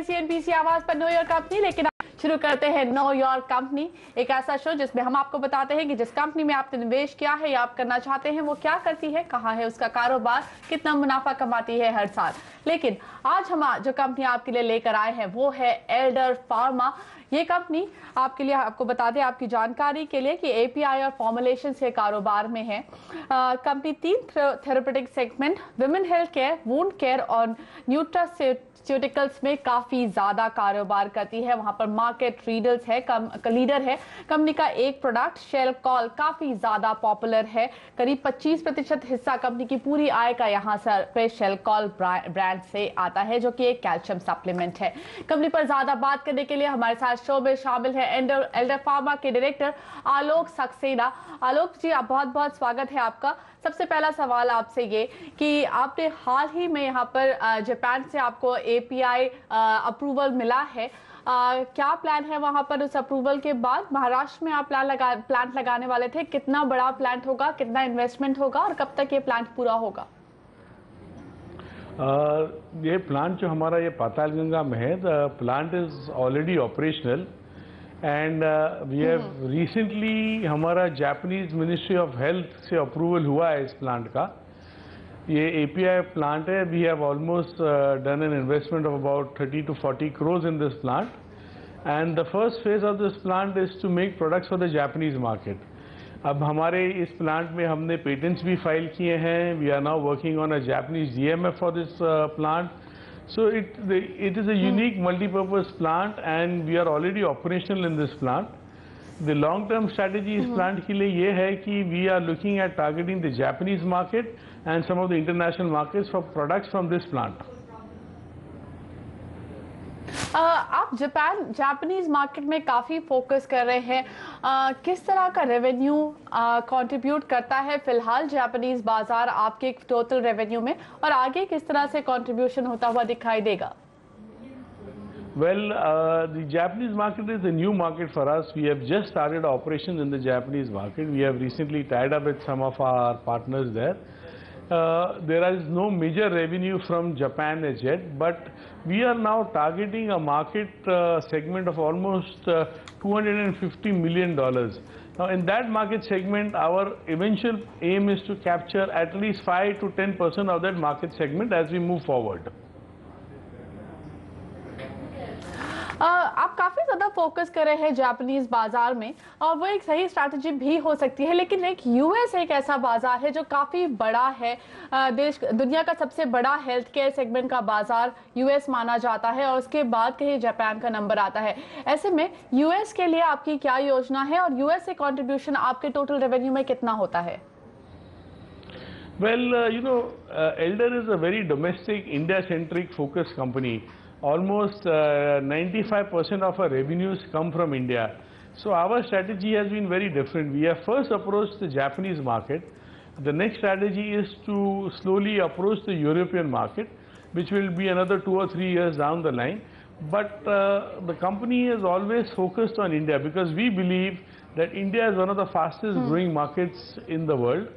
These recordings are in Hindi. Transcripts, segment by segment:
है सीएनबीसी आवाज पर नो योर कंपनी। लेकिन शुरू करते हैं नो योर कंपनी, एक ऐसा शो जिसमें हम आपको बताते हैं कि जिस कंपनी में आपने निवेश किया है या आप करना चाहते हैं वो क्या करती है, कहाँ है उसका कारोबार, कितना मुनाफा कमाती है हर साल। लेकिन आज हम जो कंपनी आपके लिए लेकर आए हैं वो है एल्डर फार्मा। ये कंपनी आपके लिए, आपको बता दें आपकी जानकारी के लिए कि एपीआई और फॉर्मुलेशन के कारोबार में है। Company 3 therapeutic segment, women health care, wound care और न्यूट्रास्यूटिकल्स में काफी ज्यादा कारोबार करती है। वहां पर मार्केट लीडर है। कंपनी का एक प्रोडक्ट शेलकॉल काफी ज्यादा पॉपुलर है। करीब 25% हिस्सा कंपनी की पूरी आय का यहाँ से शेलकॉल ब्रांड से आता है, जो कि एक कैल्शियम सप्लीमेंट है। कंपनी पर ज्यादा बात करने के लिए हमारे साथ शो में शामिल है एल्डर फार्मा के डायरेक्टर आलोक सक्सेना। आलोक जी, आप बहुत बहुत स्वागत है आपका। सबसे पहला सवाल आपसे ये कि आपने हाल ही में यहाँ पर जापान से आपको एपीआई अप्रूवल मिला है। क्या प्लान है वहां पर उस अप्रूवल के बाद? महाराष्ट्र में आप प्लांट लगाने वाले थे, कितना बड़ा प्लांट होगा, कितना इन्वेस्टमेंट होगा और कब तक ये प्लांट पूरा होगा? ये प्लांट जो हमारा ये पातालगंगा में है, the plant is already operational and we have recently हमारा जापानीज मिनिस्ट्री ऑफ हेल्थ से अप्रूवल हुआ है इस प्लांट का। ये एपीआई प्लांट है। We have almost done an investment of about 30 to 40 crores in this plant and the first phase of this plant is to make products for the Japanese market. अब हमारे इस प्लांट में हमने पेटेंट्स भी फाइल किए हैं। We are now working on a Japanese GMF for this plant. So it is a unique multi-purpose plant and we are already operational in this plant. The long-term strategy इस plant के लिए ये है कि we are looking at targeting the Japanese market and some of the international markets for products from this plant. आप जापानीज मार्केट में काफी फोकस कर रहे हैं। किस तरह का रेवेन्यू कंट्रीब्यूट करता है फिलहाल जापानीज बाजार आपके टोटल रेवेन्यू में, और आगे किस तरह से कंट्रीब्यूशन होता हुआ दिखाई देगा? Well, the Japanese market is a new market for us. We have just started operations in the Japanese market. We have recently tied up with some of our partners there. There is no major revenue from Japan as yet, but we are now targeting a market segment of almost $250 million. Now, in that market segment, our eventual aim is to capture at least 5 to 10% of that market segment as we move forward. आप काफी ज्यादा फोकस कर रहे हैं जापानीज बाजार में, और वो एक सही स्ट्रैटेजी भी हो सकती है। लेकिन एक यूएस एक ऐसा बाजार है जो काफी बड़ा है। दुनिया का सबसे बड़ा हेल्थ केयर सेगमेंट का बाजार यूएस माना जाता है, और उसके बाद कहीं जापान का नंबर आता है। ऐसे में यूएस के लिए आपकी क्या योजना है, और यूएस से कंट्रीब्यूशन आपके टोटल रेवेन्यू में कितना होता है? Well, Elder is a very domestic, India-centric focused company. Almost 95% of our revenues come from India. So our strategy has been very different. We have first approached the Japanese market. The next strategy is to slowly approach the European market, which will be another 2 or 3 years down the line. But the company is always focused on India because we believe that India is one of the fastest growing markets in the world.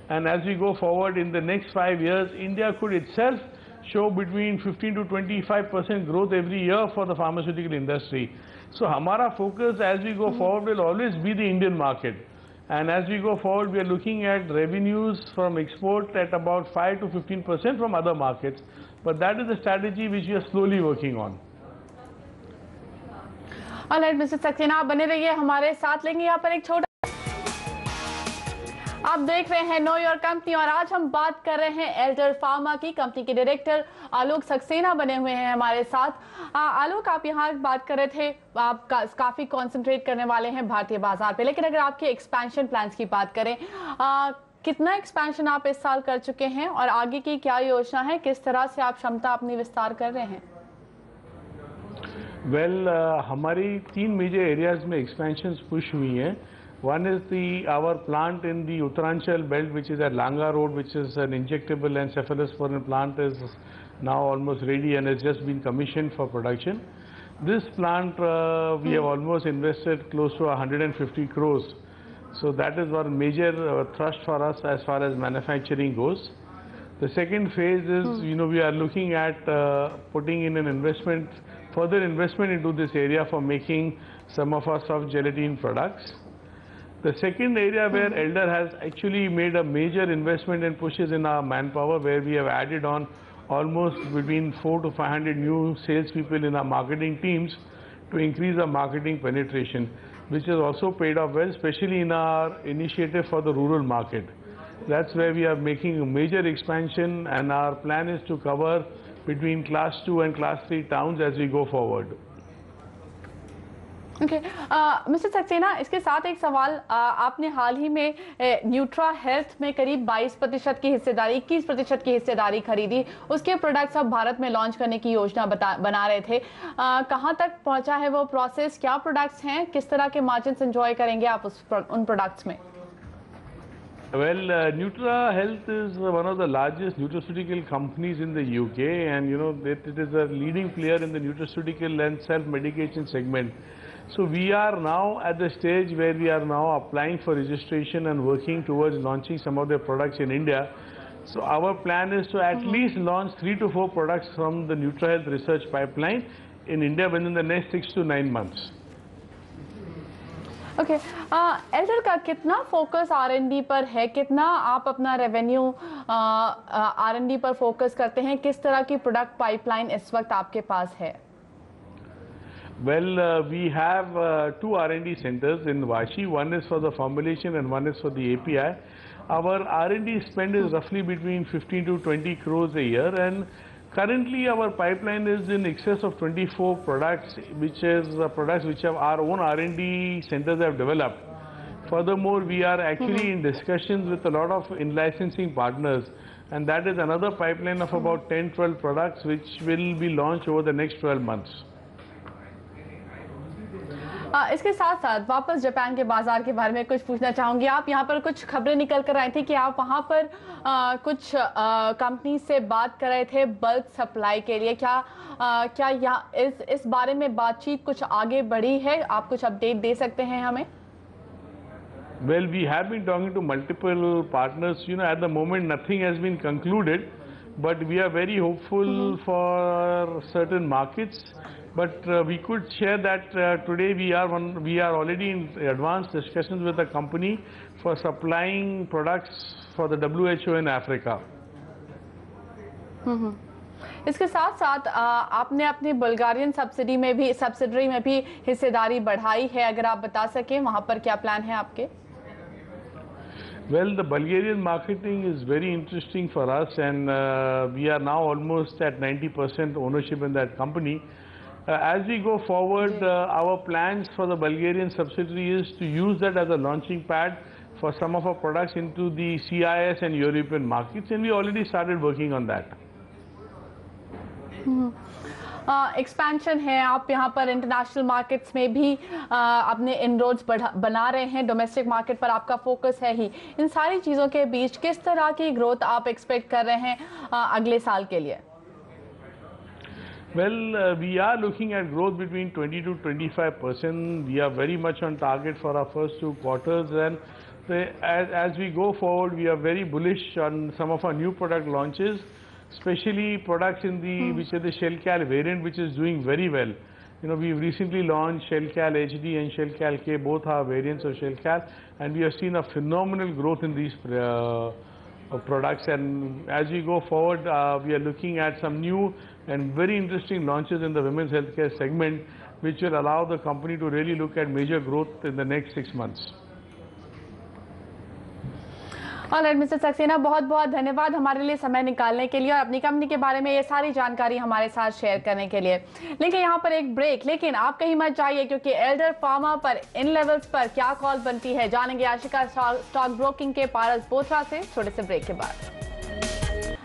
And as we go forward in the next 5 years, India could itself show between 15 to 25% growth every year for the pharmaceutical industry. So hamara focus as we go forward will always be the Indian market. And as we go forward, we are looking at revenues from export at about 5 to 15% from other markets. But that is the strategy which we are slowly working on. Alright mister Saxena, आप बने रहिए हमारे साथ। लेंगे यहाँ पर एक छोटा, आप देख रहे हैं नो योर कंपनी, और आज हम बात कर रहे हैं एल्डर फार्मा की। कंपनी के डायरेक्टर आलोक सक्सेना बने हुए हैं हमारे साथ। आलोक, आप यहाँ बात कर रहे थे, आप काफी कंसंट्रेट करने वाले हैं भारतीय बाजार पे, लेकिन अगर आपके एक्सपेंशन प्लान्स की बात करें, कितना एक्सपेंशन आप इस साल कर चुके हैं और आगे की क्या योजना है, किस तरह से आप क्षमता अपनी विस्तार कर रहे हैं? Well, हमारी 3 मेजर एरियाज में एक्सपेंशंस पुश हुई हैं। One is our plant in the Uttaranchal belt, which is at Langa Road, which is an injectable and cephalosporin plant, is now almost ready and has just been commissioned for production. This plant, we have almost invested close to 150 crores. So that is one major thrust for us as far as manufacturing goes. The second phase is, we are looking at putting in an investment further investment into this area for making some of our soft gelatin products. The second area where Elder has actually made a major investment and pushes in our manpower, where we have added on almost between 400 to 500 new salespeople in our marketing teams to increase our marketing penetration, which has also paid off well, especially in our initiative for the rural market. That's where we are making a major expansion, and our plan is to cover between class 2 and class 3 towns as we go forward. Okay mister Saxena, इसके साथ एक सवाल, आपने हाल ही में न्यूट्रा हेल्थ में करीब 22% की हिस्सेदारी, 21% की हिस्सेदारी खरीदी, उसके प्रोडक्ट्स अब भारत में लॉन्च करने की योजना बना रहे थे। कहां तक पहुंचा है वो प्रोसेस, क्या प्रोडक्ट्स हैं, किस तरह के मार्जिन्स एंजॉय करेंगे आप उन प्रोडक्ट्स में? Well, Nutra Health is one of the largest nutraceutical companies in the UK, and it is a leading player in the nutraceutical and self-medication segment. So we are now at the stage where we are now applying for registration and working towards launching some of their products in India. So our plan is to at least launch 3 to 4 products from the Nutra Health research pipeline in India within the next 6 to 9 months. Okay, Elder का कितना फोकस R&D पर है, कितना आप अपना रेवेन्यू R&D पर फोकस करते हैं, किस तरह की प्रोडक्ट पाइपलाइन इस वक्त आपके पास है? Well, we have 2 R&D centers in Vashi. One is for the formulation and one is for the API. Our R&D spend is roughly between 15 to 20 crores a year, and currently our pipeline is in excess of 24 products, which is products which have our own R&D centers have developed. Furthermore, we are actually in discussions with a lot of in-licensing partners, and that is another pipeline of about 10-12 products which will be launched over the next 12 months. इसके साथ साथ वापस जापान के बाजार के बारे में कुछ पूछना चाहूंगी। आप यहाँ पर कुछ खबरें निकल कर आई थी कि आप वहाँ पर कुछ कंपनी से बात कर रहे थे बल्क सप्लाई के लिए। क्या यहाँ इस बारे में बातचीत कुछ आगे बढ़ी है? आप कुछ अपडेट दे सकते हैं हमें? Well, we have been talking to multiple partners. At the moment nothing has been concluded, but we are very hopeful for certain markets. But we could share that today we are already in advanced discussions with a company for supplying products for the WHO in Africa. इसके साथ साथ आपने अपनी बुल्गारियन सब्सिडरी में भी हिस्सेदारी बढ़ाई है, अगर आप बता सकें वहां पर क्या प्लान है आपके? Well, the Bulgarian marketing is very interesting for us, and we are now almost at 90% ownership in that company. As we go forward, our plans for the Bulgarian subsidiary is to use that as a launching pad for some of our products into the CIS and European markets, and we already started working on that. Expansion है, आप यहाँ पर इंटरनेशनल मार्केट्स में भी अपने इनरोड्स बना रहे हैं, डोमेस्टिक मार्केट पर आपका फोकस है ही। इन सारी चीज़ों के बीच किस तरह की ग्रोथ आप एक्सपेक्ट कर रहे हैं अगले साल के लिए? Well, we are looking at growth between 20 to 25%. We are very much on target for our first 2 quarters, and as we go forward, we are very bullish on some of our new product launches, especially products in the which are the Shellcal variant, which is doing very well. We've recently launched Shellcal HD and Shellcal K, both are variants of Shellcal, and we have seen a phenomenal growth in these products. And as we go forward, we are looking at some new and very interesting launches in the women's healthcare segment, which will allow the company to really look at major growth in the next 6 months. Alright mister Saxena, बहुत बहुत धन्यवाद हमारे लिए समय निकालने के लिए और अपनी कंपनी के बारे में ये सारी जानकारी हमारे साथ शेयर करने के लिए। लेकिन यहाँ पर एक ब्रेक, लेकिन आप कहीं मत जाइए, क्योंकि एल्डर फार्मा पर इन लेवल्स पर क्या कॉल बनती है जानेंगे आशिका स्टॉक ब्रोकिंग के पारस बोथरा से छोटे से ब्रेक के बाद।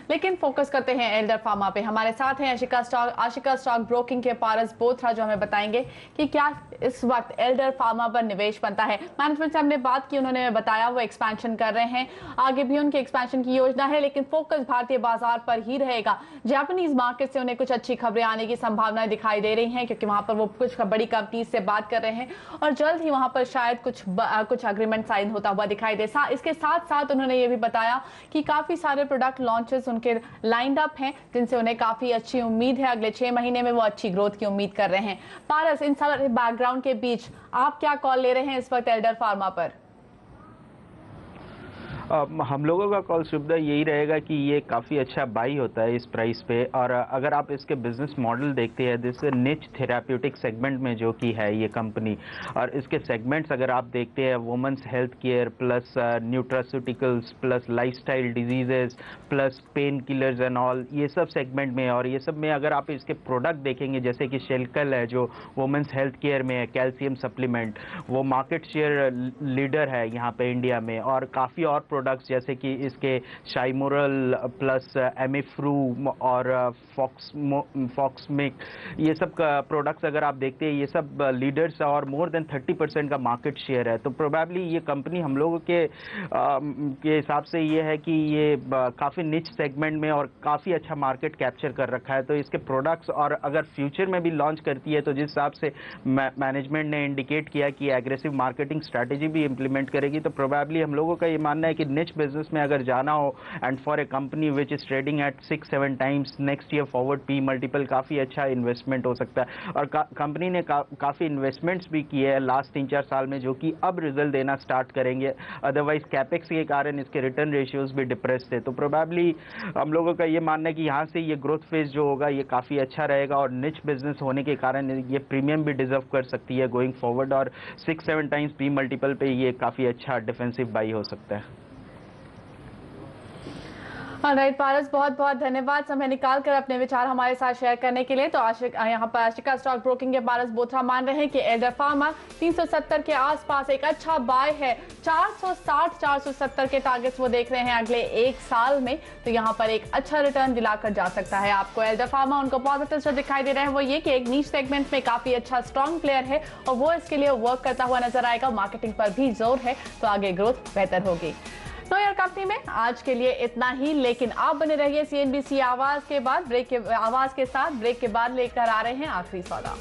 लेकिन फोकस करते हैं एल्डर फार्मा पे। हमारे साथ हैं आशिका स्टॉक ब्रोकिंग के पारस बोथरा, जो हमें बताएंगे कि क्या इस वक्त एल्डर फार्मा पर निवेश बनता है। मैनेजमेंट से हमने बात की, उन्होंने बताया वो एक्सपेंशन कर रहे हैं, आगे भी उनके एक्सपेंशन की योजना है, लेकिन फोकस भारतीय बाजार पर ही रहेगा। जापानीज मार्केट से उन्हें कुछ अच्छी खबरें आने की संभावनाएं दिखाई दे रही हैं, क्योंकि वहां पर वो कुछ बड़ी कंपनीज से बात कर रहे हैं और जल्द ही वहां पर शायद कुछ अग्रीमेंट साइन होता हुआ दिखाई दे। इसके साथ साथ उन्होंने ये भी बताया कि काफी सारे प्रोडक्ट लॉन्चेस उनके लाइंड अप हैं जिनसे उन्हें काफी अच्छी उम्मीद है। अगले 6 महीने में वो अच्छी ग्रोथ की उम्मीद कर रहे हैं। पारस, इन सारे बैकग्राउंड के बीच आप क्या कॉल ले रहे हैं इस वक्त एल्डर फार्मा पर? हम लोगों का कॉल सुविधा यही रहेगा कि ये काफ़ी अच्छा बाई होता है इस प्राइस पे। और अगर आप इसके बिजनेस मॉडल देखते हैं, जैसे निच थेराप्यूटिक सेगमेंट में जो कि है ये कंपनी, और इसके सेगमेंट्स अगर आप देखते हैं, women's health care plus nutraceuticals plus lifestyle diseases plus pain killers and all, ये सब सेगमेंट में। और ये सब में अगर आप इसके प्रोडक्ट देखेंगे, जैसे कि शेल्कल है जो वुमेंस हेल्थ केयर में है, कैल्शियम सप्लीमेंट, वो मार्केट शेयर लीडर है यहाँ पे इंडिया में। और काफ़ी और प्रोडक्ट्स जैसे कि इसके शाइमोरल प्लस एमिफ्रू और फॉक्समिक, ये सब प्रोडक्ट्स अगर आप देखते हैं, ये सब लीडर्स और मोर देन 30% का मार्केट शेयर है। तो प्रोबेबली ये कंपनी हम लोगों के हिसाब से ये है कि ये काफ़ी निच सेगमेंट में और काफ़ी अच्छा मार्केट कैप्चर कर रखा है। तो इसके प्रोडक्ट्स, और अगर फ्यूचर में भी लॉन्च करती है तो जिस हिसाब से मैनेजमेंट ने इंडिकेट किया कि एग्रेसिव मार्केटिंग स्ट्रैटेजी भी इंप्लीमेंट करेगी, तो प्रोबेबली हम लोगों का ये मानना है कि निच बिजनेस में अगर जाना हो, and for a company which is trading at 6-7 times next year forward P multiple, काफ़ी अच्छा इन्वेस्टमेंट हो सकता है। और कंपनी ने काफ़ी इन्वेस्टमेंट्स भी किए हैं लास्ट 3-4 साल में, जो कि अब रिजल्ट देना स्टार्ट करेंगे। अदरवाइज कैपेक्स के कारण इसके रिटर्न रेशियोज भी डिप्रेस थे। तो प्रोबेबली हम लोगों का ये मानना है कि यहाँ से ये ग्रोथ फेज जो होगा ये काफ़ी अच्छा रहेगा, और निच बिजनेस होने के कारण ये प्रीमियम भी डिजर्व कर सकती है गोइंग फॉरवर्ड। और 6-7 टाइम्स पी मल्टीपल पे ये काफ़ी अच्छा डिफेंसिव बाई हो सकता है। राइट पारस, बहुत बहुत धन्यवाद समय निकाल कर अपने विचार हमारे साथ शेयर करने के लिए। तो यहाँ पर आशिका स्टॉक ब्रोकिंग के पारस बोथरा मान रहे हैं कि एल्डर फार्मा 370 के आसपास एक अच्छा बाय है। 460-470 के टारगेट्स वो देख रहे हैं अगले 1 साल में। तो यहाँ पर एक अच्छा रिटर्न दिलाकर जा सकता है आपको एल्डर फार्मा। उनको पॉजिटिव जो दिखाई दे रहे हैं वो ये कि एक नीच सेगमेंट में काफी अच्छा स्ट्रॉन्ग प्लेयर है और वो इसके लिए वर्क करता हुआ नजर आएगा। मार्केटिंग पर भी जोर है, तो आगे ग्रोथ बेहतर होगी। नो योर कंपनी में आज के लिए इतना ही, लेकिन आप बने रहिए CNBC आवाज के साथ। ब्रेक के बाद लेकर आ रहे हैं आखिरी सौदा।